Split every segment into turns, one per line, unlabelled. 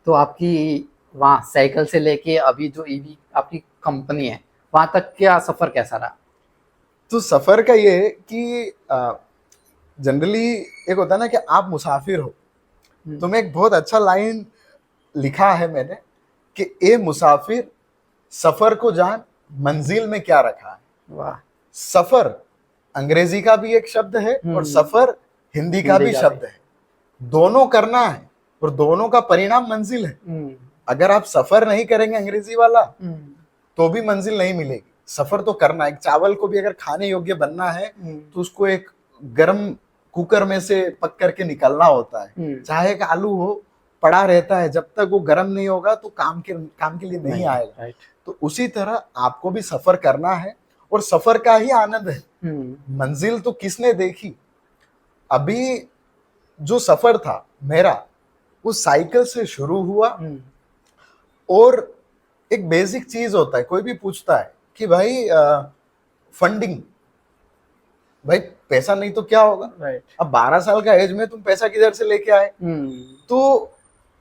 तो आपकी वहाँ साइकिल से लेके अभी जो ईवी आपकी कंपनी है, वहाँ तक क्या सफर कैसा रहा?
तो सफर का ये है कि जनरली एक होता है ना कि आप मुसाफिर हो।
हम्म,
तो मैं एक बहुत अच्छा लाइन लिखा है मैंने कि ए मुसाफिर सफर को जान मंजिल में क्या रखा है।
वाह।
सफर अंग्रेजी का भी एक शब्द है और
हम्म।
सफर हिंदी का
हिंदी
भी
का भी।
शब्द है। दोनों करना है और दोनों का परिणाम मंजिल है।
हम्म।
अगर आप सफर नहीं करेंगे अंग्रेजी वाला
हम्म।
तो भी मंजिल नहीं मिलेगी। सफर तो करना है। एक चावल को भी अगर खाने योग्य बनना है
हम्म।
तो उसको एक गर्म कुकर में से पक करके निकलना होता है।
हम्म।
चाहे एक आलू हो, पड़ा रहता है, जब तक वो गर्म नहीं होगा तो काम के लिए नहीं
नहीं।
आएगा।
राइट।
तो उसी तरह आपको भी सफर करना है और सफर का ही आनंद है।
हम्म।
मंजिल तो किसने देखी? अभी जो सफर था मेरा वो साइकिल से शुरू हुआ।
हम्म।
और एक बेसिक चीज होता है, कोई भी पूछता है कि भाई फंडिंग, भाई पैसा नहीं तो क्या होगा?
राइट।
अब 12 साल का एज में तुम पैसा किधर से लेके आए?
हम्म।
तो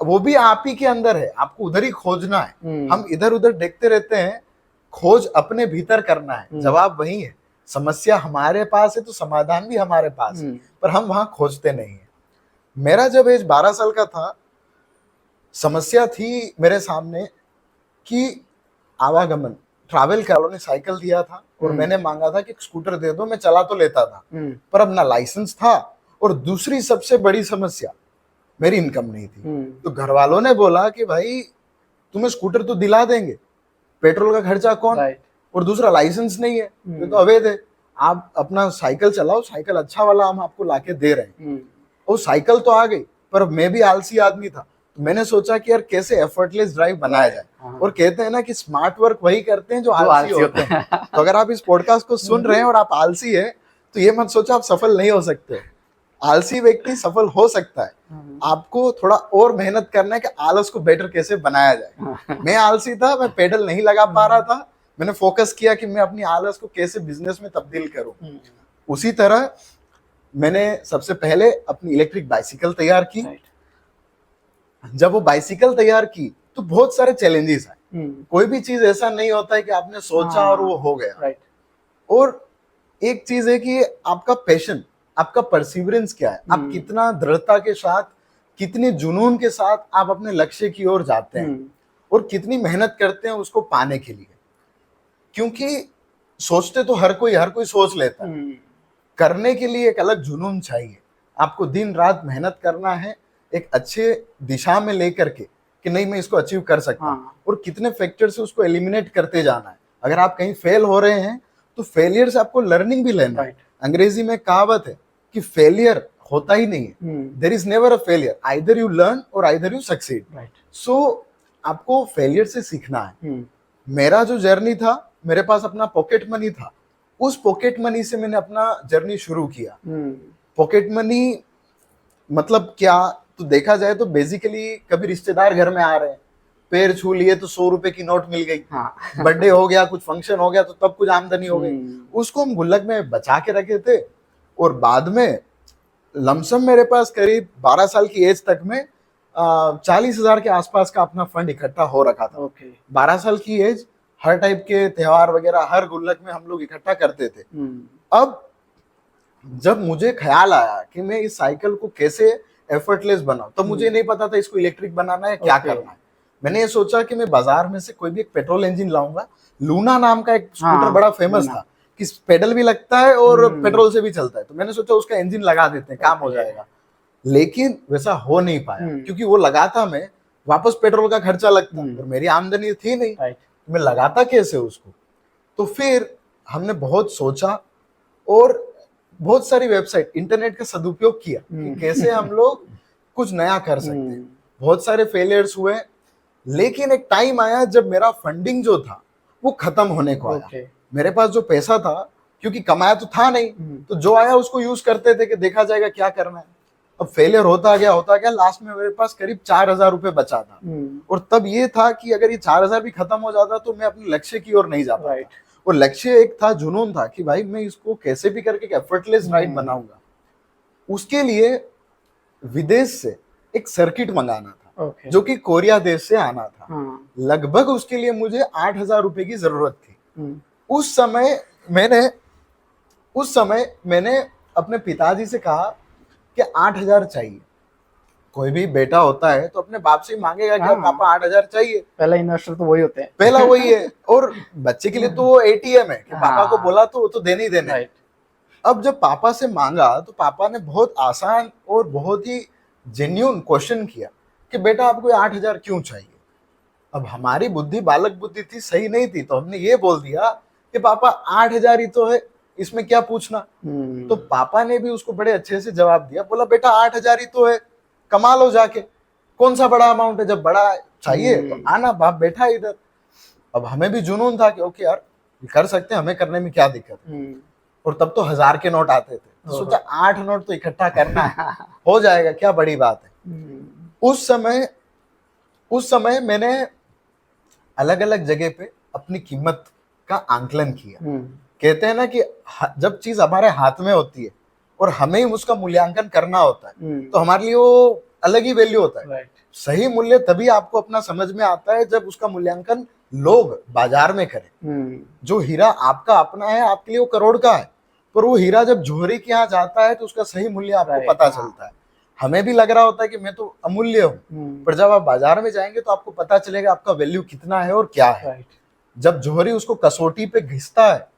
वो भी आप ही के अंदर है, आपको उधर ही खोजना है।
हम्म।
हम इधर उधर देखते रहते हैं, खोज अपने भीतर करना है।
हम्म।
जवाब वही है। समस्या हमारे पास है तो समाधान भी हमारे पास है,
हम्म।
पर हम वहां खोजते नहीं है। मेरा जब एज 12 साल का था, समस्या थी मेरे सामने कि आवागमन, ट्रैवल का उन्होंने साइकिल दिया था और
हम्म।
मैंने मांगा था कि एक स्कूटर दे दो, मैं चला तो लेता था,
हम्म।
पर अब ना लाइसेंस था और दूसरी सबसे बड़ी समस्या मेरी इनकम नहीं थी।
हम्म।
तो घर वालों ने बोला कि भाई तुम्हें स्कूटर तो दिला देंगे, पेट्रोल का खर्चा कौन,
राइट।
और दूसरा लाइसेंस नहीं है, ये तो
हम्म।
अवैध है। आप अपना साइकिल चलाओ, साइकिल अच्छा वाला हम आपको लाके दे रहे हैं।
हम्म।
वो साइकिल तो आ गई, पर मैं भी आलसी आदमी था। तो मैंने सोचा कि यार कैसे एफर्टलेस ड्राइव बनाया जाए।
हाँ।
और कहते हैं ना कि स्मार्ट वर्क वही करते हैं जो
जो
आलसी
आलसी
होते
होता
हैं।
है।
तो अगर आप इस पॉडकास्ट को सुन रहे हैं और आप आलसी है, तो ये मत सोचो आप सफल नहीं हो सकते हो। आलसी व्यक्ति सफल हो सकता है। आपको थोड़ा और मेहनत करना है कि आलस को बेटर कैसे बनाया जाए। मैं आलसी था, मैं पेडल नहीं लगा पा रहा था। मैंने फोकस किया कि मैं अपनी आलस को कैसे बिजनेस में तब्दील करूं। उसी तरह मैंने सबसे पहले अपनी इलेक्ट्रिक बाइसिकल तैयार की।
राइट।
जब वो बाइसिकल तैयार की तो बहुत सारे चैलेंजेस आए।
हम्म।
कोई भी चीज ऐसा नहीं होता है कि आपने सोचा और वो हो गया।
राइट।
और एक चीज है कि आपका पैशन, आपका परसिवरेंस क्या है, आप कितना दृढ़ता के साथ, कितने जुनून के साथ आप अपने लक्ष्य की ओर जाते हैं और कितनी मेहनत करते हैं उसको पाने के लिए। क्योंकि सोचते तो हर कोई सोच लेता है, करने के लिए एक अलग जुनून चाहिए। आपको दिन रात मेहनत करना है एक अच्छे दिशा में लेकर के कि नहीं मैं इसको अचीव कर सकता हूं।
हाँ।
और कितने फैक्टर से उसको एलिमिनेट करते जाना है। अगर आप कहीं फेल हो रहे हैं तो फेलियर से आपको लर्निंग भी लेना है।
राइट।
अंग्रेजी में कहावत है कि फेलियर होता ही नहीं है। There is never a failure, either you learn और आइदर यू सक्सीड।
राइट।
सो आपको फेलियर से सीखना है। मेरा जो जर्नी था, मेरे पास अपना पॉकेट मनी था। उस पॉकेट मनी से मैंने अपना जर्नी शुरू किया। पॉकेट मनी मतलब क्या? तो देखा जाए तो बेसिकली कभी रिश्तेदार घर में आ रहे हैं, पैर छू लिए तो 100 रुपए की नोट मिल गई।
हाँ।
बर्थडे हो गया, कुछ फंक्शन हो गया तो तब कुछ आमदनी हो गई। उसको हम गुल्लक में बचा के रखे थे। और बाद में लमसम मेरे पास करीब 12 साल की एज तक में 40,000 के आसपास का अपना फंड इकट्ठा हो रखा था।
ओके।
12 साल की एज, हर टाइप के त्योहार वगैरह हर गुल्लक में हम लोग इकट्ठा करते थे। अब जब मुझे ख्याल आया कि मैं इस साइकिल को कैसे एफर्टलेस बनाऊं, तो मुझे नहीं पता था इसको इलेक्ट्रिक बनाना है क्या करना है। मैंने ये सोचा कि मैं बाजार में से कोई भी एक पेट्रोल इंजन लाऊंगा। लूना नाम का एक स्कूटर बड़ा फेमस था कि पेडल भी लगता है और पेट्रोल से भी चलता है। तो मैंने सोचा उसका इंजन लगा देते हैं, काम हो जाएगा। लेकिन वैसा हो नहीं पाया क्योंकि वो लगाता मैं, वापस पेट्रोल का खर्चा लगता और मेरी आमदनी थी नहीं। मैं लगाता कैसे उसको? तो फिर हमने बहुत सोचा और बहुत सारी वेबसाइट, इंटरनेट का सदुपयोग किया कि कैसे हम लोग कुछ नया कर सकते हैं। बहुत सारे फेलियर्स हुए, लेकिन एक टाइम आया जब मेरा फंडिंग जो था वो खत्म होने को आया। मेरे पास जो पैसा था, क्योंकि कमाया तो था नहीं, तो जो आया उसको यूज करते थे कि देखा जाएगा क्या करना है। अब फेलियर होता गया, लास्ट में मेरे पास करीब 4,000 रुपए बचा था। और तब ये था कि अगर ये 4,000 भी खत्म हो जाता तो मैं अपने लक्ष्य की ओर नहीं जा पाता। और लक्ष्य एक था, जुनून था कि भाई मैं इसको कैसे भी करके एफर्टलेस राइड बनाऊंगा। उसके लिए विदेश से एक सर्किट मंगाना था।
ओके।
जो कि कोरिया देश से आना था।
हाँ।
लगभग उसके लिए मुझे 8,000 रुपए की जरूरत थी।
हम्म,
उस समय मैंने उस समय मैंने अपने पिताजी से कहा कि 8,000 चाहिए। कोई भी बेटा होता है तो अपने बाप से ही मांगेगा कि यार
हाँ।
पापा 8,000 चाहिए।
पहला इन्वेस्टर तो वही होते हैं।
पहला वही है, और बच्चे के लिए तो वो एटीएम है कि पापा को
हाँ।
बोला तो वो तो देने ही देने।
राइट।
अब जब पापा से मांगा तो पापा ने बहुत आसान और बहुत ही जेन्युइन क्वेश्चन किया कि बेटा आपको 8,000 क्यों चाहिए। अब हमारी बुद्धि बालक बुद्धि थी, सही नहीं थी, तो हमने ये बोल दिया कि पापा 8,000 ही तो है, इसमें क्या पूछना। तो पापा ने भी उसको बड़े अच्छे से जवाब दिया, बोला बेटा 8,000 ही तो है, कमा लो जाके, कौन सा बड़ा अमाउंट है, जब बड़ा चाहिए तो आना, बाप बैठा है इधर। अब हमें भी जुनून था कि ओके यार कर सकते हैं, हमें करने में क्या दिक्कत है। और तब तो 1,000 के नोट आते थे, तो सोचा 8 नोट तो इकट्ठा करना है, हो जाएगा, क्या बड़ी बात है। उस समय मैंने अलग अलग जगह पे अपनी कीमत का आंकलन किया। कहते हैं ना कि जब चीज हमारे हाथ में होती है और हमें ही उसका मूल्यांकन करना होता है तो हमारे लिए वो अलग ही वैल्यू होता है।
राइट।
सही मूल्य तभी आपको अपना समझ में आता है जब उसका मूल्यांकन लोग बाजार में करें। जो हीरा आपका अपना है, आपके लिए वो करोड़ का है, पर वो हीरा जब जोहरी के यहाँ जाता है तो उसका सही मूल्य आपको पता चलता है। हमें भी लग रहा होता है कि मैं तो अमूल्य हूँ, पर जब आप बाजार में जाएंगे तो आपको पता चलेगा आपका वैल्यू कितना है और क्या है। जब जोहरी उसको कसौटी पे घिसता है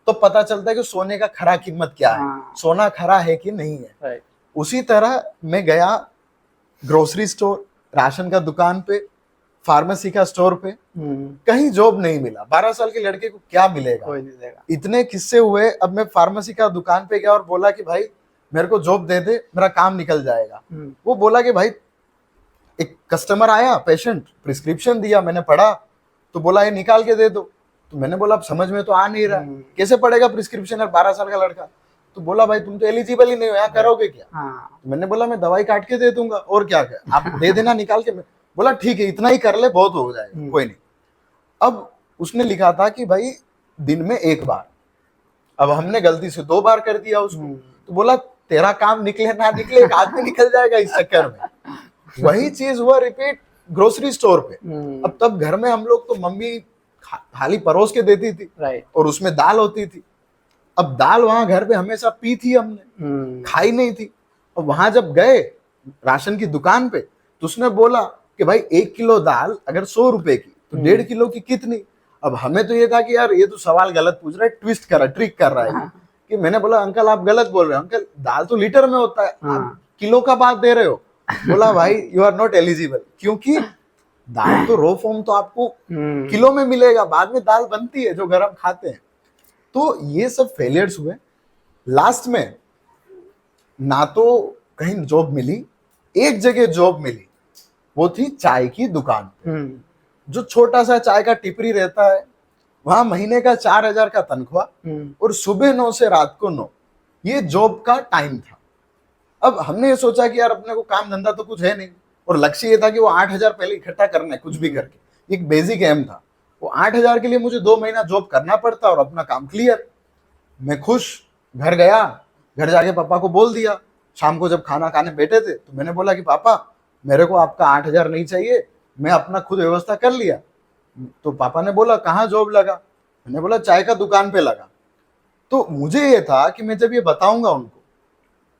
तो पता चलता है कि सोने का खरा कीमत क्या है, सोना खरा है कि नहीं है। उसी तरह मैं गया ग्रोसरी स्टोर, राशन का दुकान पे, फार्मेसी का स्टोर पे, कहीं जॉब नहीं मिला। 12 साल के लड़के को क्या मिलेगा, कोई नहीं देगा। इतने किस्से हुए। अब मैं फार्मेसी का दुकान पे गया और बोला कि भाई मेरे को जॉब दे दे, मेरा काम निकल जाएगा। वो बोला कि भाई, एक कस्टमर आया, पेशेंट, प्रिस्क्रिप्शन दिया, मैंने पढ़ा तो बोला ये निकाल के दे दो। तो मैंने बोला अब समझ में तो आ नहीं रहा, कैसे पढ़ेगा प्रिस्क्रिप्शन है, 12 साल का लड़का। तो बोला भाई तुम तो एलिजिबल ही नहीं हो, यहाँ करोगे क्या। तो मैंने बोला मैं दवाई काट के दे दूंगा, और क्या आप दे देना निकाल के। बोला ठीक है, इतना ही कर ले, बहुत हो जाएगा, कोई नहीं। अब उसने लिखा था कि भाई दिन में 1 बार, अब हमने गलती से 2 बार कर दिया उसको। तो बोला तेरा काम निकले ना निकले, एक आदमी निकल जाएगा इस चक्कर में। वही चीज हुआ रिपीट ग्रोसरी स्टोर पे। अब तब घर में हम लोग तो मम्मी थाली परोस के देती थी, और उसमें दाल होती थी। अब दाल वहां घर पे हमेशा पी थी हमने, खाई नहीं थी। और वहां जब गए राशन की दुकान पे तो उसने बोला कि भाई 1 किलो दाल अगर 100 रुपए की तो 1.5 किलो की कितनी। अब हमें तो ये था कि यार ये तो सवाल गलत पूछ रहा है, ट्विस्ट कर रहा है, ट्रिक कर रहा है। कि मैंने बोला अंकल आप गलत बोल रहे हो, अंकल दाल तो लीटर में होता है, आप किलो का बात दे रहे हो। बोला भाई यू आर नॉट एलिजिबल, क्योंकि दाल तो रो फॉर्म तो आपको किलो में मिलेगा, बाद में दाल बनती है जो घर हम खाते हैं। तो ये सब फेलियर्स हुए। लास्ट में ना तो कहीं जॉब मिली, एक जगह जॉब मिली, वो थी चाय की दुकान। जो छोटा सा चाय का टिपरी रहता है, वहां महीने का 4,000 का तनख्वाह, और सुबह 9 से रात को 9, ये जॉब का टाइम था। अब हमने ये सोचा कि यार अपने को काम धंधा तो कुछ है नहीं, और लक्ष्य ये था कि वो 8,000 पहले इकट्ठा करना है कुछ भी करके, एक बेसिक एम था। वो 8,000 के लिए मुझे 2 महीना जॉब करना पड़ता और अपना काम क्लियर। मैं खुश घर गया, घर जाके पापा को बोल दिया। शाम को जब खाना खाने बैठे थे तो मैंने बोला कि पापा मेरे को आपका 8,000 नहीं चाहिए, मैं अपना खुद व्यवस्था कर लिया। तो पापा ने बोला कहाँ जॉब लगा, मैंने बोला चाय का दुकान पे लगा। तो मुझे ये था कि मैं जब ये बताऊंगा उनको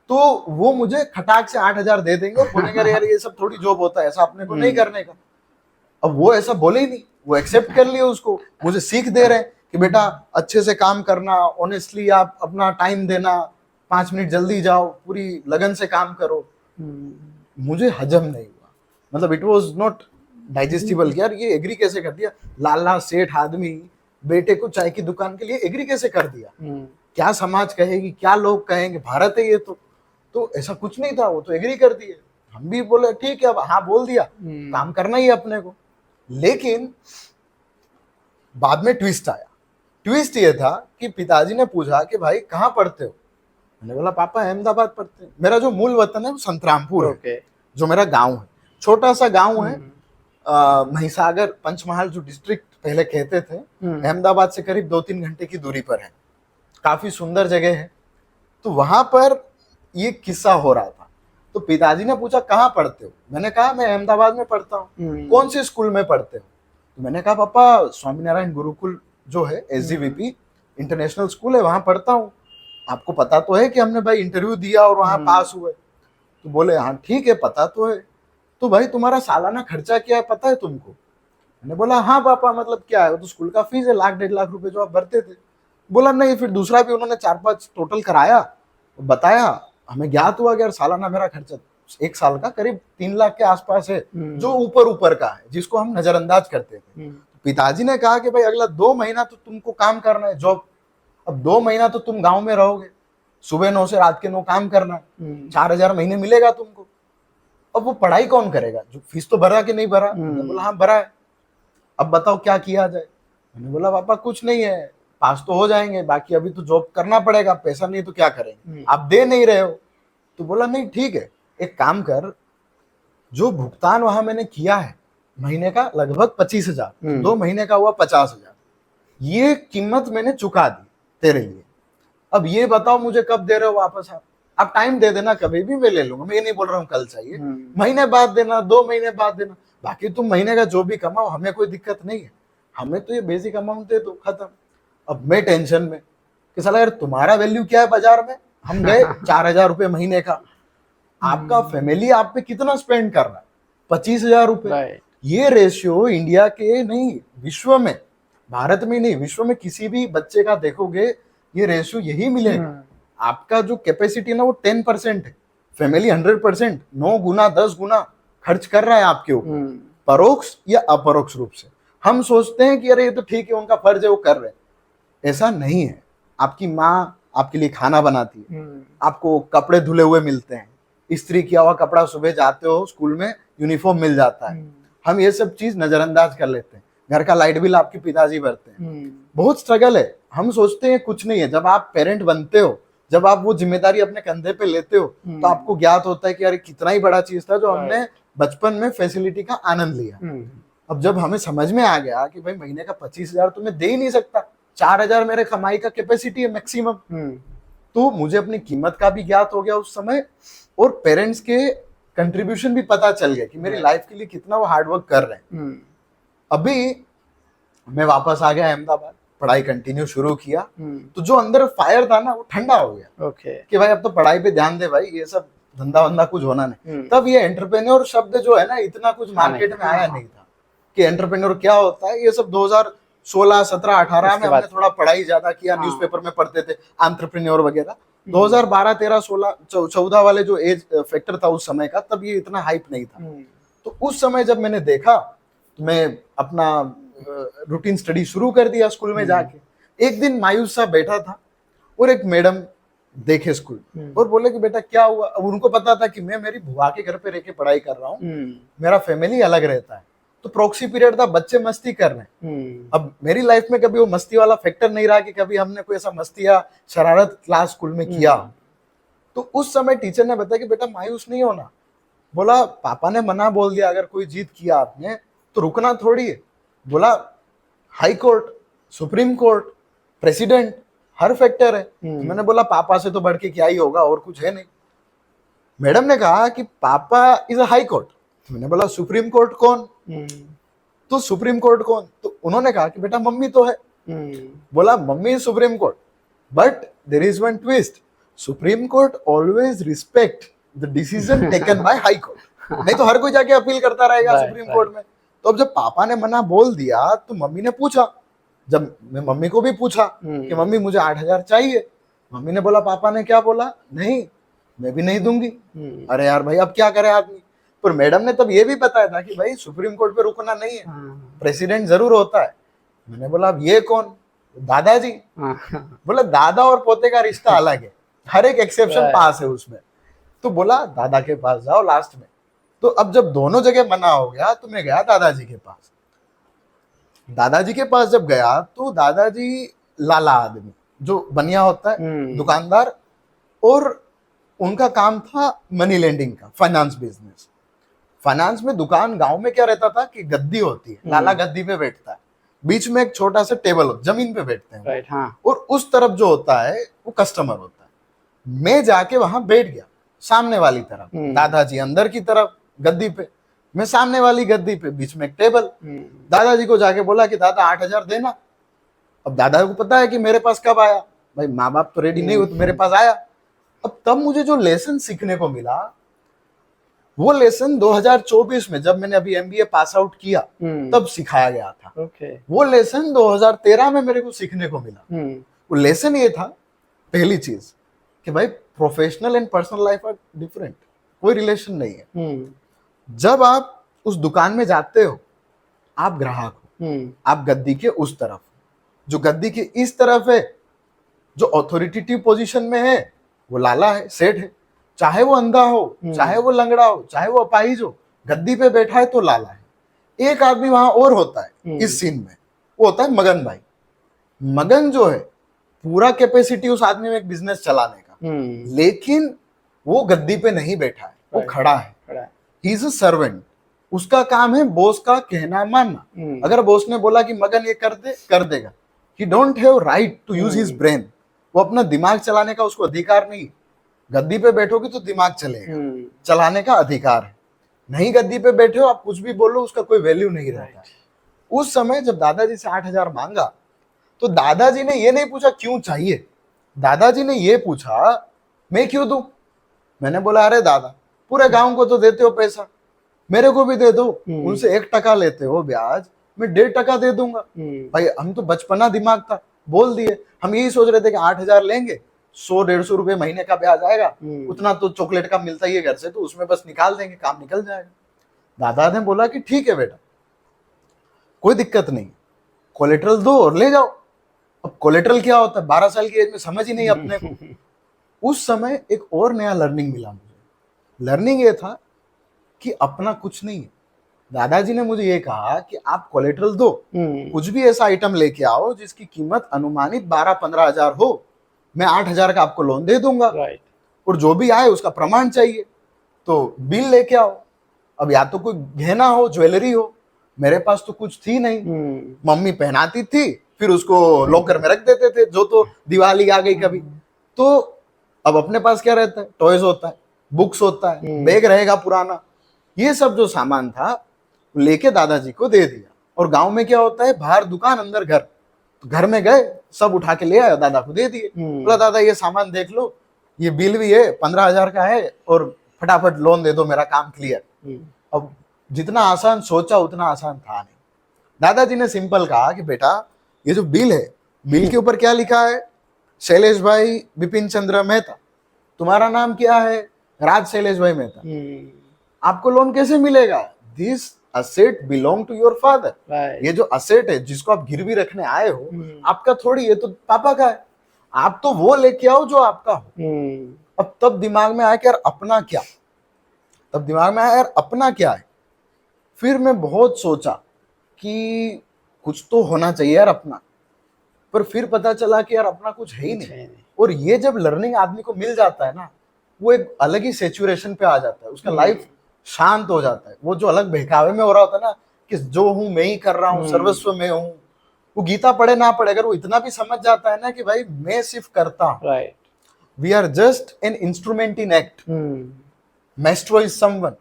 तो वो मुझे खटाक से 8,000 दे देंगे और बोलेंगे यार ये सब थोड़ी जॉब होता है, ऐसा अपने को नहीं करने का। अब वो ऐसा बोले ही नहीं, वो एक्सेप्ट कर लिए उसको, मुझे सीख दे रहे हैं कि बेटा अच्छे से काम करना, ऑनेस्टली आप अपना टाइम देना, 5 मिनट जल्दी जाओ, पूरी लगन से काम करो। मुझे हजम नहीं हुआ, मतलब इट वॉज नॉट डाइजेस्टिबल। यार ये एग्री कैसे कर दिया, लाला सेठ आदमी बेटे को चाय की दुकान के लिए एग्री कैसे कर दिया, क्या समाज कहेगी, क्या लोग कहेंगे, भारत है ये तो ऐसा कुछ नहीं था, वो तो एग्री कर दिए। हम भी बोले ठीक है, अब हाँ बोल दिया, काम करना ही है अपने को। लेकिन बाद में ट्विस्ट आया। ट्विस्ट ये था कि पिताजी ने पूछा कि भाई कहाँ पढ़ते हो, मैंने बोला पापा अहमदाबाद पढ़ते हैं। मेरा जो मूल वतन है वो संतरामपुर है, जो मेरा गांव है, छोटा सा गांव है, महिसागर पंचमहाल जो डिस्ट्रिक्ट पहले कहते थे, अहमदाबाद से करीब 2-3 घंटे की दूरी पर है, काफी सुंदर जगह है। तो वहां पर ये किस्सा हो रहा था। तो पिताजी ने पूछा कहाँ पढ़ते हो, मैंने कहा मैं अहमदाबाद में पढ़ता हूँ। कौन से स्कूल में पढ़ते हो? तो मैंने कहा पापा स्वामीनारायण गुरुकुल जो है SGVP इंटरनेशनल स्कूल है, वहां पढ़ता हूँ। आपको पता तो है कि हमने भाई इंटरव्यू दिया और वहां पास हुए। तो बोले हाँ ठीक है पता तो है। तो भाई तुम्हारा सालाना खर्चा क्या है पता है तुमको? मैंने बोला हाँ पापा मतलब क्या है? वो तो स्कूल का फीस है, 1-1.5 लाख रुपए जो आप भरते थे। बोला नहीं, फिर दूसरा भी उन्होंने 4-5 टोटल कराया, बताया, हमें ज्ञात हुआ कि यार सालाना मेरा खर्चा 1 साल का करीब 3 लाख के आसपास है, जो ऊपर ऊपर का है, जिसको हम नजरअंदाज करते थे। पिताजी ने कहा कि भाई अगला 2 महीना तो तुमको काम करना है, जॉब। अब 2 महीना तो तुम गांव में रहोगे, सुबह 9 से रात के 9 काम करना, 4,000 महीने मिलेगा तुमको। अब वो पढ़ाई कौन करेगा? जो फीस तो भरा कि नहीं भरा? मैंने बोला हाँ भरा है। अब बताओ क्या किया जाए? मैंने बोला पापा कुछ नहीं है, पास तो हो जाएंगे, बाकी अभी तो जॉब करना पड़ेगा, पैसा नहीं तो क्या करेंगे, आप दे नहीं रहे हो। तो बोला नहीं ठीक है, एक काम कर, जो भुगतान वहां मैंने किया है महीने का लगभग 25,000, 2 महीने का हुआ 50,000, ये कीमत मैंने चुका दी तेरे लिए। अब ये बताओ मुझे कब दे रहे हो वापस? आप टाइम दे देना, कभी भी मैं ले लूंगा, मैं ये नहीं बोल रहा हूँ कल चाहिए, महीने बाद देना, 2 महीने बाद देना, बाकी तुम महीने का जो भी कमाओ हमें कोई दिक्कत नहीं है, हमें तो ये बेसिक अमाउंट दे दो, खत्म। अब मैं टेंशन में कि साला यार तुम्हारा वैल्यू क्या है बाजार में? हम गए 4,000 रुपए महीने का, आपका फैमिली आप पे कितना स्पेंड कर रहा है? 25,000 रुपए। ये रेशियो इंडिया के नहीं, विश्व में, भारत में नहीं, विश्व में किसी भी बच्चे का देखोगे ये रेशियो यही मिलेगा। आपका जो कैपेसिटी ना वो 10% है, फैमिली 100%, 9 गुना 10 गुना खर्च कर रहा है आपके ऊपर, परोक्ष या अपरोक्ष रूप से। हम सोचते हैं कि अरे ये तो ठीक है, उनका फर्ज है, वो कर रहे हैं। ऐसा नहीं है। आपकी माँ आपके लिए खाना बनाती है, आपको कपड़े धुले हुए मिलते हैं, इस्त्री किया हुआ कपड़ा, सुबह जाते हो स्कूल में यूनिफॉर्म मिल जाता है। हम ये सब चीज नजरअंदाज कर लेते हैं। घर का लाइट बिल आपके पिताजी भरते हैं। बहुत स्ट्रगल है। हम सोचते हैं कुछ नहीं है। जब आप पेरेंट बनते हो, जब आप वो जिम्मेदारी अपने कंधे पे लेते हो, तो आपको ज्ञात होता है कि यार कितना ही बड़ा चीज था जो हमने बचपन में फैसिलिटी का आनंद लिया। अब जब हमें समझ में आ गया कि भाई महीने का 25,000 तो मैं दे ही नहीं सकता, 4,000 मेरे कमाई का कैपेसिटी है मैक्सिमम, तो मुझे अपनी कीमत का भी ज्ञात हो गया उस समय, और पेरेंट्स के कंट्रीब्यूशन भी पता चल गया कि मेरी लाइफ के लिए कितना वो हार्डवर्क कर रहे हैं। अभी मैं वापस आ गया अहमदाबाद, पढ़ाई कंटिन्यू शुरू किया, तो जो अंदर फायर था ना वो ठंडा हो गया। कि भाई अब तो पढ़ाई पे ध्यान दे भाई, ये सब धंधा वंधा कुछ होना नहीं। तब ये एंटरप्रेन्योर शब्द जो है ना, इतना कुछ मार्केट में आया नहीं था कि एंटरप्रेन्योर क्या होता है। ये सब 2016, 17, 18 में हमने थोड़ा पढ़ाई ज्यादा किया, न्यूज़पेपर में पढ़ते थे एंटरप्रेन्योर वगैरह। 2012, 13, 16, 14 वाले जो एज फैक्टर था उस समय का, तब ये इतना हाइप नहीं था। तो उस समय जब मैंने देखा, तो मैं अपना रूटीन स्टडी शुरू कर दिया स्कूल में जाके। एक दिन मायूस सा बैठा था और एक मैडम देखे स्कूल और बोले कि बेटा क्या हुआ। अब उनको पता था कि मैं मेरी बुआ के घर पे रह के पढ़ाई कर रहा हूँ, मेरा फैमिली अलग रहता है, तो प्रॉक्सी पीरियड था, बच्चे मस्ती कर रहे हैं। अब मेरी लाइफ में कभी वो मस्ती वाला फैक्टर नहीं रहा कि कभी हमने कोई ऐसा मस्ती या शरारत क्लास स्कूल में किया। तो उस समय टीचर ने बताया कि बेटा मायूस नहीं होना। बोला पापा ने मना बोल दिया, अगर कोई जीत किया आपने तो रुकना थोड़ी है। बोला high court, supreme court, president, हर फैक्टर है। तो मैंने बोला पापा से तो बढ़ के क्या ही होगा, और कुछ है नहीं। मैडम ने कहा कि पापा इज अ हाई कोर्ट। मैंने बोला सुप्रीम कोर्ट कौन? तो सुप्रीम कोर्ट कौन? तो उन्होंने कहा कि बेटा मम्मी तो है। बोला mummy is supreme court, but there is one twist, supreme court always respect the decision taken by high court. नहीं तो हर कोई जाके अपील करता रहेगा सुप्रीम कोर्ट में। तो अब जब पापा ने मना बोल दिया तो मम्मी ने पूछा, जब मैं मम्मी को भी पूछा कि मम्मी मुझे 8,000 चाहिए, मम्मी ने बोला पापा ने क्या बोला, नहीं मैं भी नहीं दूंगी। अरे यार भाई अब क्या करे आदमी। पर मैडम ने तब ये भी बताया था कि भाई सुप्रीम कोर्ट पे रुकना नहीं है, प्रेसिडेंट जरूर होता है। मैंने बोला अब ये कौन? दादाजी। बोला दादा और पोते का रिश्ता अलग है, हर एक एक्सेप्शन पास है उसमें। तो बोला दादा के पास जाओ लास्ट में। तो अब जब दोनों जगह मना हो गया तो मैं गया दादाजी के पास। दादाजी के पास जब गया तो दादाजी लाला आदमी, जो बनिया होता है, दुकानदार, और उनका काम था मनी लेंडिंग का, फाइनेंस बिजनेस। फाइनेंस में दुकान, गांव में क्या रहता था कि गद्दी होती है, लाला गद्दी पे बैठता है, बीच में एक छोटा सा टेबल होता, जमीन पे बैठते हैं।
राइट, हाँ।
और उस तरफ जो होता है वो कस्टमर होता है। मैं जाके वहां बैठ गया सामने वाली तरफ, दादाजी अंदर की तरफ गद्दी पे, मैं सामने वाली गद्दी पे, बीच में एक टेबल। दादाजी को जाके बोला कि दादा 8,000 देना। अब दादा को पता है कि मेरे पास कब आया, भाई माँ बाप तो रेडी नहीं हुए तो मेरे पास आया। अब तब मुझे जो लेसन सीखने को मिला, वो लेसन 2024 में जब मैंने अभी एमबीए पास आउट किया तब सिखाया गया था। वो लेसन 2013 में मेरे को सीखने को मिला। वो लेसन ये था, पहली चीज कि भाई professional and personal life are different, कोई रिलेशन नहीं है। जब आप उस दुकान में जाते हो, आप ग्राहक हो, आप गद्दी के उस तरफ, जो गद्दी के इस तरफ है, जो अथॉरिटेटिव पोजीशन में है, वो लाला है, सेठ है। चाहे वो अंधा हो, चाहे वो लंगड़ा हो, चाहे वो अपाहिज हो, गद्दी पे बैठा है तो लाला है। एक आदमी वहां और होता है इस सीन में, वो होता है मगन भाई। मगन जो है, पूरा कैपेसिटी उस आदमी में एक बिजनेस चलाने का, लेकिन वो गद्दी पे नहीं बैठा है, वो खड़ा है। He is a servant. उसका काम है बॉस का कहना मानना। अगर बॉस ने बोला कि मगन ये कर दे, कर देगा। He don't have right to use his brain. वो अपना दिमाग चलाने का उसको अधिकार नहीं। गद्दी पे बैठोगे तो दिमाग चलेगा, चलाने का अधिकार है। नहीं गद्दी पे बैठे हो, आप कुछ भी बोलो, उसका कोई वैल्यू नहीं रहता। उस समय जब दादाजी से 8,000 मांगा, तो दादाजी ने ये नहीं पूछा क्यों चाहिए, दादाजी ने ये पूछा मैं क्यों दूं। मैंने बोला अरे दादा, पूरे गांव को तो देते हो पैसा, मेरे को भी दे दो। उनसे 1% लेते हो ब्याज, मैं 1.5% दे दूंगा। भाई हम तो बचपना दिमाग था, बोल दिए। हम यही सोच रहे थे कि 8,000 लेंगे, 100-150 रुपए महीने का ब्याज आएगा, उतना तो चॉकलेट का मिलता ही है घर से, तो उसमें बस निकाल देंगे, काम निकल जाएगा। दादा ने बोला कि ठीक है बेटा, कोई दिक्कत नहीं, कोलेट्रल दो और ले जाओ। अब कोलेट्रल क्या होता है, 12 साल की एज में समझ ही नहीं अपने को। उस समय एक और नया लर्निंग मिला मुझे। लर्निंग ये था कि अपना कुछ नहीं है। दादाजी ने मुझे ये कहा कि आप कोलेट्रल दो, कुछ भी ऐसा आइटम लेके आओ जिसकी कीमत अनुमानित 12-15 हजार हो, मैं 8,000 का आपको लोन दे दूंगा। और जो भी आए उसका प्रमाण चाहिए, तो बिल लेके आओ। अब या तो कोई गहना हो, ज्वेलरी हो, मेरे पास तो कुछ थी नहीं। मम्मी पहनाती थी, फिर उसको लॉकर में रख देते थे, जो तो दिवाली आ गई कभी। तो अब अपने पास क्या रहता है, टॉयज होता है, बुक्स होता है, बैग रहेगा पुराना। ये सब जो सामान था लेके दादाजी को दे दिया। और गांव में क्या होता है, बाहर दुकान अंदर घर, तो घर में गए, सब उठा के ले आया, दादा को दे दिए। बोला दादा ये सामान देख लो, ये बिल भी है, 15,000 का है, और फटाफट लोन दे दो, मेरा काम क्लियर। अब जितना आसान सोचा उतना आसान था नहीं। दादाजी ने सिंपल कहा कि बेटा ये जो बिल है, बिल के ऊपर क्या लिखा है, शैलेश भाई बिपिन चंद्र मेहता। तुम्हारा नाम क्या है, राज शैलेश भाई मेहता। आपको लोन कैसे मिलेगा, this asset belong to your father. ये जो असेट है जिसको आप गिरवी रखने आए हो, आपका थोड़ी, ये तो पापा का है, आप तो वो लेके आओ जो आपका हो। अब तब दिमाग में आया कि यार अपना क्या, तब दिमाग में आया यार अपना क्या है। फिर मैं बहुत सोचा कि कुछ तो होना चाहिए यार अपना, पर फिर पता चला कि यार अपना कुछ है ही नहीं। और ये जब लर्निंग आदमी को मिल जाता है ना, वो एक अलग ही सेचुरेशन पे आ जाता है, उसका लाइफ शांत हो जाता है। वो जो अलग बहकावे में हो रहा होता है ना कि जो हूं मैं ही कर रहा हूँ, सर्वस्व में हूँ, वो गीता पढ़े ना पढ़े, अगर वो इतना भी समझ जाता है ना कि भाई मैं सिर्फ करता हूँ, we are just an instrument in act, maestro is someone.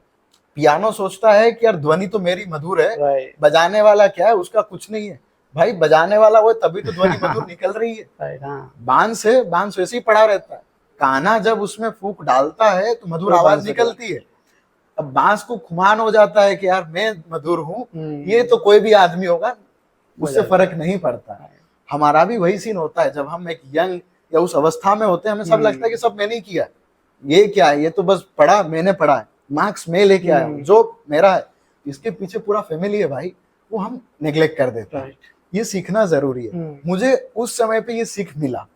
Piano सोचता है कि यार ध्वनि तो मेरी मधुर है, बजाने वाला क्या है, उसका कुछ नहीं है। भाई बजाने वाला वो, तभी तो ध्वनि मधुर निकल रही है। बांस है, बांस वैसे ही पड़ा रहता है, कान्हा जब उसमें फूंक डालता है तो मधुर आवाज निकलती है। अब बांस को खुमान हो जाता है कि यार मैं मधुर हूँ, ये तो कोई भी आदमी होगा, उससे फर्क नहीं पड़ता है। हमारा भी वही सीन होता है, जब हम एक यंग या उस अवस्था में होते हैं, हमें सब लगता है कि सब मैंने ही किया, ये क्या है, ये तो बस पढ़ा, मैंने पढ़ा है, मार्क्स मैं लेके आया हूँ, जो मेरा है, इसके पीछे पूरा फैमिली है भाई, वो हम नेग्लेक्ट कर देते हैं। ये सीखना जरूरी है। मुझे उस समय पे ये सीख मिला।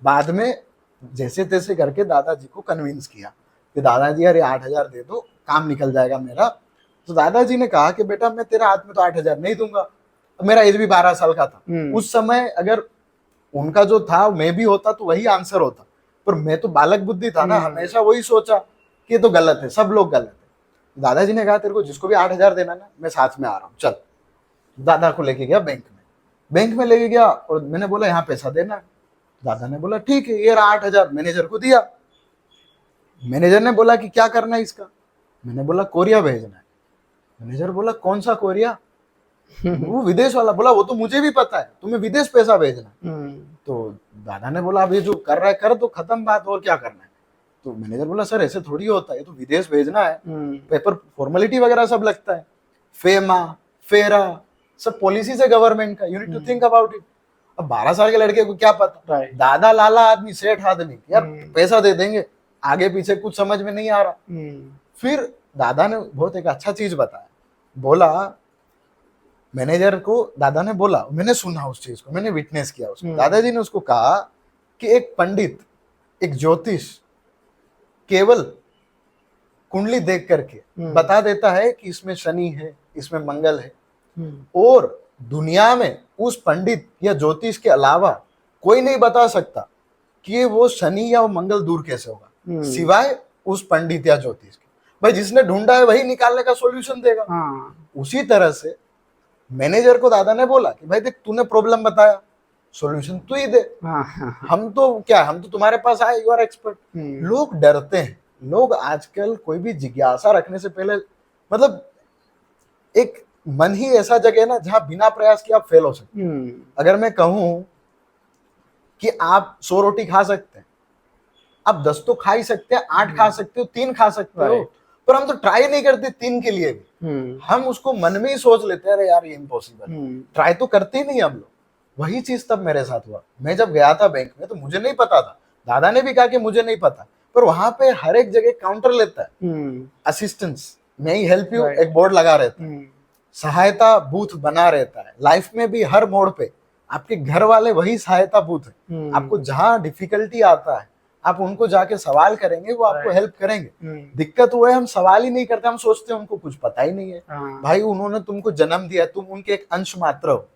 बाद में जैसे तैसे करके दादाजी को कन्विंस किया कि दादाजी यार 8,000 दे दो, काम निकल जाएगा मेरा। तो दादाजी ने कहा कि बेटा मैं तेरा हाथ में तो 8,000 नहीं दूंगा। मेरा एज भी 12 साल का था उस समय, अगर उनका जो था मैं भी होता तो वही आंसर होता, पर मैं तो बालक बुद्धि था ना, हमेशा वही सोचा कि ये तो गलत है, सब लोग गलत है। दादाजी ने कहा तेरे को जिसको भी 8,000 देना ना, मैं साथ में आ रहा हूँ, चल। दादा को लेके गया बैंक में लेके गया, और मैंने बोला यहाँ पैसा देना। दादा ने बोला ठीक है, ये रहा 8,000, मैनेजर को दिया। मैनेजर ने बोला कि क्या करना है इसका, मैंने बोला कोरिया भेजना है। मैनेजर बोला कौन सा कोरिया, वो विदेश वाला। बोला वो तो मुझे भी पता है, तुम्हें विदेश पैसा भेजना। तो दादा ने बोला अब ये जो कर रहा है कर, तो खत्म बात, और क्या करना है। तो मैनेजर बोला सर ऐसे थोड़ी होता है, ये तो विदेश भेजना है, पेपर फॉर्मेलिटी वगैरह सब लगता है, फेमा फेरा सब पॉलिसीज है गवर्नमेंट का, you need to think about it. अब 12 साल के लड़के को क्या पता, दादा लाला आदमी, सेठ आदमी, यार पैसा दे देंगे, आगे पीछे कुछ समझ में नहीं आ रहा। फिर दादा ने बहुत एक अच्छा चीज बताया, बोला मैनेजर को, दादा ने बोला, मैंने सुना उस चीज को, मैंने विटनेस किया उसको, दादाजी ने उसको कहा कि एक पंडित, एक ज्योतिष केवल कुंडली देख करके बता देता है कि इसमें शनि है, इसमें मंगल है, और दुनिया में उस पंडित या ज्योतिष के अलावा कोई नहीं बता सकता कि वो शनि या वो मंगल दूर कैसे होगा, सिवाय उस पंडित या ज्योतिष के। भाई जिसने ढूंढा है वही निकालने का सॉल्यूशन देगा। उसी तरह से मैनेजर को दादा ने बोला कि भाई देख तूने प्रॉब्लम बताया, सॉल्यूशन तू ही दे, हम तो क्या, हम तो तुम्हारे पास आए, यू आर एक्सपर्ट। लोग डरते हैं, लोग आजकल कोई भी जिज्ञासा रखने से पहले, मतलब एक मन ही ऐसा जगह है ना जहां बिना प्रयास के आप फेल हो सकते हैं। अगर मैं कहूं कि आप 100 रोटी खा सकते हैं, आप 10 तो खा ही सकते हैं, 8 खा सकते हो, 3 खा सकते हो, पर हम तो ट्राई नहीं करते 3 के लिए भी। हम उसको मन में ही सोच लेते हैं अरे यार ये इम्पॉसिबल, ट्राई तो करते ही नहीं हम लोग। वही चीज तब मेरे साथ हुआ। मैं जब गया था बैंक में तो मुझे नहीं पता था, दादा ने भी कहा कि मुझे नहीं पता, पर वहां पे हर एक जगह काउंटर लेता है, असिस्टेंस, मैं ही हेल्प यू, एक बोर्ड लगा रहता है, सहायता बूथ बना रहता है। लाइफ में भी हर मोड़ पे आपके घर वाले वही सहायता बूथ है। आपको जहां डिफिकल्टी आता है आप उनको जाके सवाल करेंगे, वो आपको हेल्प करेंगे। दिक्कत वो है हम सवाल ही नहीं करते, हम सोचते हैं उनको कुछ पता ही नहीं है। भाई उन्होंने तुमको जन्म दिया, तुम उनके एक अंश मात्र हो,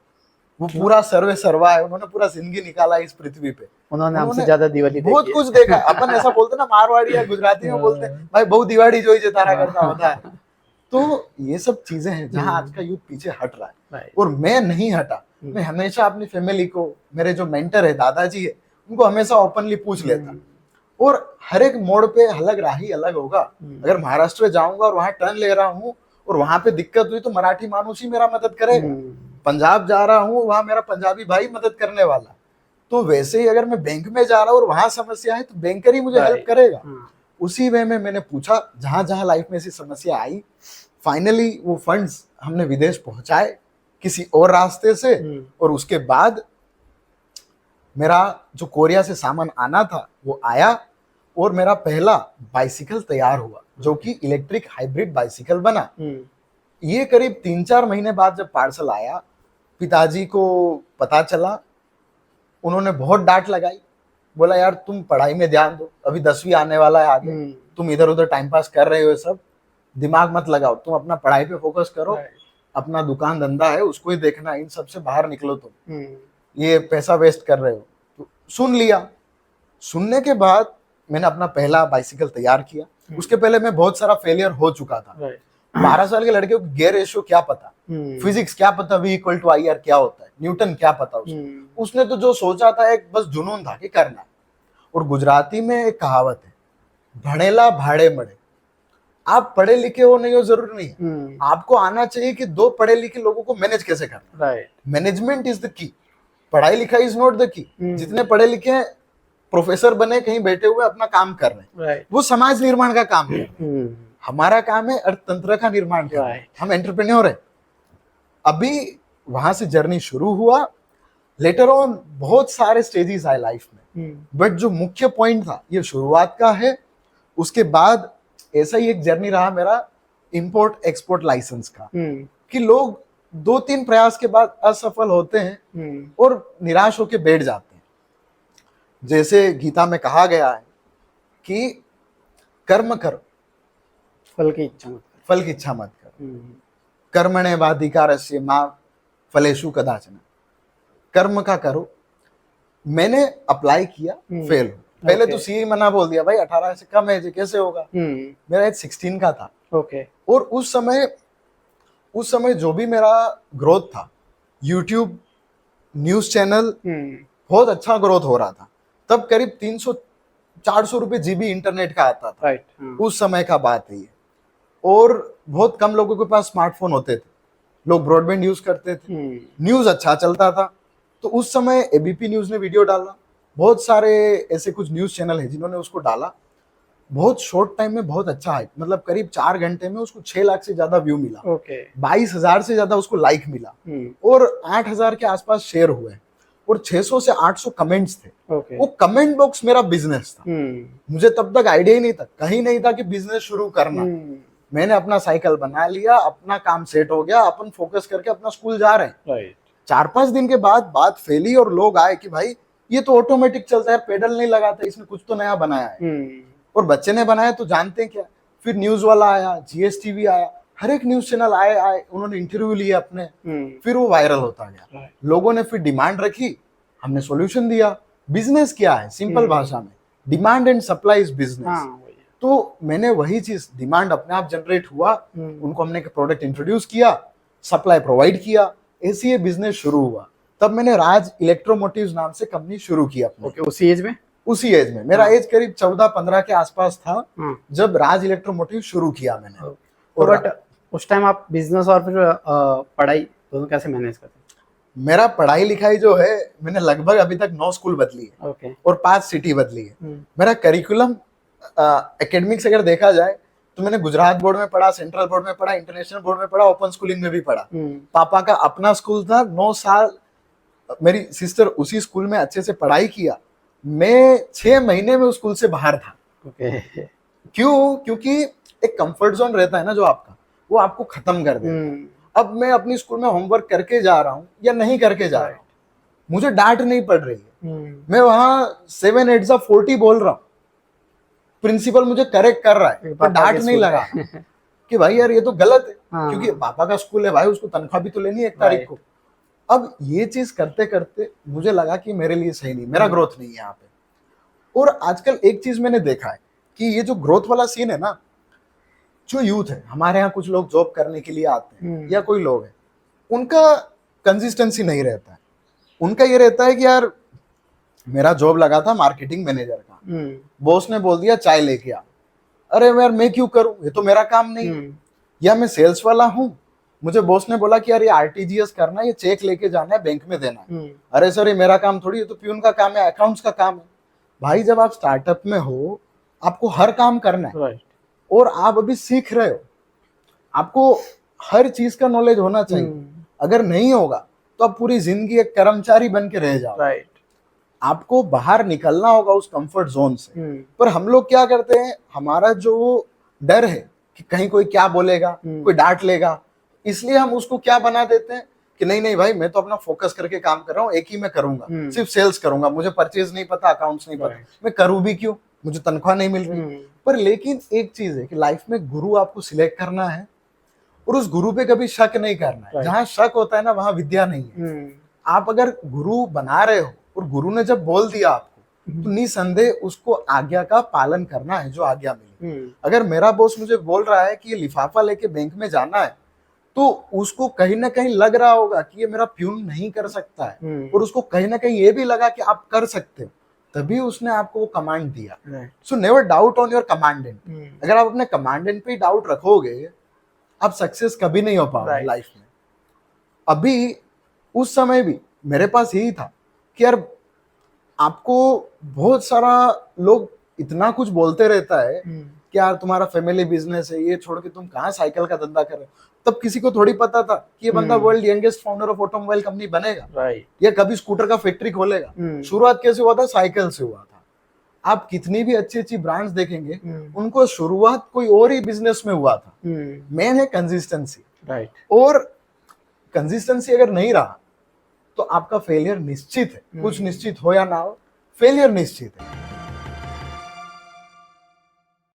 वो पूरा सर्वे सर्वा है, उन्होंने पूरा जिंदगी निकाला इस पृथ्वी पे,
उन्होंने हमसे ज्यादा दिवाली
बहुत कुछ देखा। अपन ऐसा बोलते ना, मारवाड़ी या गुजराती में बोलते हैं भाई बहु दिवाड़ी जो ही तारा करता होता है। तो ये सब चीजें हैं जहां आज का यूथ पीछे हट रहा है, और मैं नहीं हटा। मैं हमेशा अपनी फैमिली को, मेरे जो मेंटर है दादाजी है, उनको हमेशा ओपनली पूछ लेता, और हर एक मोड़ पे अलग राही अलग होगा। अगर महाराष्ट्र जाऊंगा और वहां टर्न ले रहा हूँ और वहां पे दिक्कत हुई तो मराठी मानुस ही मेरा मदद करेगा। पंजाब जा रहा हूँ, वहां मेरा पंजाबी भाई मदद करने वाला। तो वैसे ही अगर मैं बैंक में जा रहा हूँ और वहां समस्या है तो बैंकर ही मुझे हेल्प करेगा। उसी वे में मैंने पूछा, जहां जहां लाइफ में ऐसी समस्या आई, फाइनली वो फंड्स हमने विदेश पहुंचाए किसी और रास्ते से, और उसके बाद मेरा जो कोरिया से सामान आना था वो आया, और मेरा पहला बाइसिकल तैयार हुआ जो कि इलेक्ट्रिक हाइब्रिड बाइसिकल बना। ये करीब 3-4 महीने बाद जब पार्सल आया, पिताजी को पता चला, उन्होंने बहुत डांट लगाई, बोला यार तुम पढ़ाई में ध्यान दो, अभी 10वीं आने वाला है आगे, तुम इधर उधर टाइम पास कर रहे हो, सब दिमाग मत लगाओ, तुम अपना पढ़ाई पे फोकस करो, अपना दुकान धंधा है उसको ही देखना, इन सब से बाहर निकलो, तुम ये पैसा वेस्ट कर रहे हो। तो सुन लिया। सुनने के बाद मैंने अपना पहला बाइसिकल तैयार किया। उसके पहले मैं बहुत सारा फेलियर हो चुका था। 12 साल के लड़के को गियर रेशियो क्या पता, फिजिक्स क्या पता, V=IR क्या होता है, न्यूटन क्या पता उसने तो जो सोचा था एक बस जुनून था कि करना है। और गुजराती में एक कहावत है, भणेला भाड़े मड़े। आप पढ़े लिखे हो नहीं हो जरूरी नहीं है, आपको आना चाहिए कि 2 पढ़े लिखे लोगों को मैनेज कैसे करना। मैनेजमेंट इज द की, पढ़ाई लिखाई इज नॉट द की। जितने पढ़े लिखे हैं प्रोफेसर बने कहीं बैठे हुए अपना काम कर रहे हैं, वो समाज निर्माण का काम है। हमारा काम है अर्थतंत्र का निर्माण करना, हम एंटरप्रेन्योर है। अभी वहां से जर्नी शुरू हुआ। लेटर ऑन बहुत सारे स्टेजेस आए लाइफ में, बट जो मुख्य पॉइंट था ये शुरुआत का है। उसके बाद ऐसा ही एक जर्नी रहा मेरा इंपोर्ट एक्सपोर्ट लाइसेंस का, कि लोग 2-3 प्रयास के बाद असफल होते हैं और निराश होकर बैठ जाते हैं। जैसे गीता में कहा गया है कि कर्म करो,
फल की इच्छा मत करो,
फल की इच्छा मत करो, कर्मणे वाधिकारस्य मा फलेषु कदाचन। कर्म का करो। मैंने अप्लाई किया, फेल हो। पहले तो सी मना बोल दिया, भाई 18 से कम एज कैसे होगा। मेरा एज 16 का था। और उस समय जो भी मेरा ग्रोथ था, यूट्यूब, न्यूज चैनल, बहुत अच्छा ग्रोथ हो रहा था। तब करीब 400 रुपए जीबी इंटरनेट का आता था,
राइट।
उस समय का बात है ये। और बहुत कम लोगों के पास स्मार्टफोन होते थे, लोग ब्रॉडबैंड यूज करते थे, न्यूज अच्छा चलता था। तो उस समय एबीपी न्यूज ने वीडियो डाला, बहुत सारे ऐसे कुछ न्यूज चैनल है जिन्होंने उसको डाला। बहुत शॉर्ट टाइम में बहुत अच्छा है, मतलब करीब 4 घंटे में उसको 6 लाख से ज्यादा व्यू मिला,
ओके।
22,000 से ज्यादा उसको लाइक मिला, और 8,000 के आसपास शेयर हुए, और 600 से 800 कमेंट्स थे।
ओके।
वो कमेंट बॉक्स मेरा बिजनेस था। मुझे तब तक आइडिया ही नहीं था, कहीं नहीं था कि बिजनेस शुरू करना। मैंने अपना साइकिल बना लिया, अपना काम सेट हो गया, अपन फोकस करके अपना स्कूल जा रहे हैं।
राइट।
4-5 दिन के बाद बात फैली और लोग आए कि भाई ये तो ऑटोमेटिक चलता है, पेडल नहीं लगाता, इसने कुछ तो नया बनाया है। और बच्चे ने बनाया तो जानते हैं क्या। फिर न्यूज वाला आया, जीएसटीवी आया, हर एक न्यूज चैनल आए, उन्होंने इंटरव्यू लिए अपने। फिर वो वायरल होता गया, लोगों ने फिर डिमांड रखी, हमने सॉल्यूशन दिया। बिजनेस क्या है, सिंपल भाषा में, demand and supply is business. तो मैंने वही चीज, डिमांड अपने आप जनरेट हुआ, उनको हमने प्रोडक्ट इंट्रोड्यूस किया, सप्लाई प्रोवाइड किया, ऐसे ये बिजनेस शुरू हुआ। तब मैंने राज इलेक्ट्रोमोटिव्स नाम से कंपनी शुरू की अपनी।
ओके, उसी एज में?
उसी एज में, मेरा एज करीब 14-15 के आसपास था जब राज इलेक्ट्रोमोटिव शुरू किया मैंने।
और बट उस टाइम आप बिजनेस और फिर पढ़ाई दोनों कैसे मैनेज करते?
मेरा पढ़ाई लिखाई जो है, मैंने लगभग अभी तक 9 स्कूल बदली है।
ओके।
और 5 सिटी बदली है। मेरा करिकुलम एकेडमिक्स अगर देखा जाए तो मैंने गुजरात बोर्ड में पढ़ा, सेंट्रल बोर्ड में पढ़ा, इंटरनेशनल बोर्ड में पढ़ा, ओपन स्कूलिंग में भी पढ़ा। पापा का अपना स्कूल था, 9 साल मेरी सिस्टर उसी स्कूल में अच्छे से पढ़ाई किया, मैं 6 महीने में उस स्कूल से बाहर था।
ओके।
क्यों? क्योंकि एक कंफर्ट जोन रहता है ना जो आपका, वो आपको खत्म कर देता। अब मैं अपनी स्कूल में होमवर्क करके जा रहा हूँ या नहीं करके जा रहा हूँ, मुझे डांट नहीं पड़ रही है। मैं वहां 7 8 40 बोल रहा हूँ, प्रिंसिपल मुझे करेक्ट कर रहा है, पर डांट नहीं लगा कि भाई यार ये तो गलत है। क्योंकि पापा का स्कूल है भाई, उसको तनख्वाह भी तो लेनी है 1 तारीख को। अब ये चीज करते करते मुझे लगा कि मेरे लिए सही नहीं, मेरा ग्रोथ नहीं है यहाँ पे। और आजकल एक चीज मैंने देखा है कि ये जो ग्रोथ वाला सीन है ना, जो यूथ है हमारे यहाँ, कुछ लोग जॉब करने के लिए आते हैं या कोई लोग है, उनका कंसिस्टेंसी नहीं रहता है। उनका ये रहता है कि यार मेरा जॉब लगा था मार्केटिंग मैनेजर का, बॉस ने बोल दिया चाय लेके आ, अरे यार मैं क्यों करूं, ये तो मेरा काम नहीं है। या मैं सेल्स वाला हूं, मुझे बॉस ने बोला कि यार ये आरटीजीएस करना है, ये चेक लेके जाना है, बैंक में देना है। अरे सर ये मेरा काम थोड़ी, ये तो प्यून का काम है, अकाउंट्स का काम है। भाई जब आप स्टार्टअप में हो, आपको हर काम करना है, और आप अभी सीख रहे हो, आपको हर चीज का नॉलेज होना चाहिए। अगर नहीं होगा तो आप पूरी जिंदगी एक कर्मचारी बन के रह जाओ। आपको बाहर निकलना होगा उस कंफर्ट जोन से। पर हम लोग क्या करते हैं, हमारा जो डर है कि कहीं कोई क्या बोलेगा, कोई डांट लेगा, इसलिए हम उसको क्या बना देते हैं कि नहीं नहीं भाई मैं तो अपना फोकस करके काम कर रहा हूँ, एक ही मैं करूंगा, सिर्फ सेल्स करूंगा, मुझे परचेज नहीं पता, अकाउंट्स नहीं पता, मैं करूँ भी क्यों, मुझे तनख्वाह नहीं मिल रही। पर लेकिन एक चीज है कि लाइफ में गुरु आपको सिलेक्ट करना है, और उस गुरु पे कभी शक नहीं करना है। जहां शक होता है ना, वहां विद्या नहीं है। आप अगर गुरु बना रहे हो और गुरु ने जब बोल दिया आपको, तो निसंदेह उसको आज्ञा का पालन करना है, जो आज्ञा मिली। अगर मेरा बॉस मुझे बोल रहा है कि ये लिफाफा लेके बैंक में जाना है, तो उसको कहीं ना कहीं लग रहा होगा कि ये मेरा प्यून नहीं कर सकता है, और उसको कहीं ना कहीं ये भी लगा कि आप कर सकते हो, तभी उसने आपको वो कमांड दिया। So never doubt on your commandant. अगर आप अपने कमांडेंट पे डाउट रखोगे, आप सक्सेस कभी नहीं हो पाओगे लाइफ में। अभी उस समय भी मेरे पास यही था कि यार आपको बहुत सारा लोग इतना कुछ बोलते रहता है कि यार तुम्हारा फैमिली बिजनेस है, ये छोड़ के तुम कहाँ साइकिल का धंधा कर रहे हो। तब किसी को थोड़ी पता था कि ये बंदा world youngest founder of automobile company बनेगा, या कभी स्कूटर का फैक्ट्री खोलेगा। शुरुआत कैसे हुआ था? साइकिल से हुआ था। आप कितनी भी अच्छी अच्छी ब्रांड्स देखेंगे, उनको शुरुआत कोई और ही बिजनेस में हुआ था। मेन है कंसिस्टेंसी। और कंसिस्टेंसी अगर नहीं रहा तो आपका फेलियर निश्चित है। कुछ निश्चित हो या ना हो, फेलियर निश्चित है।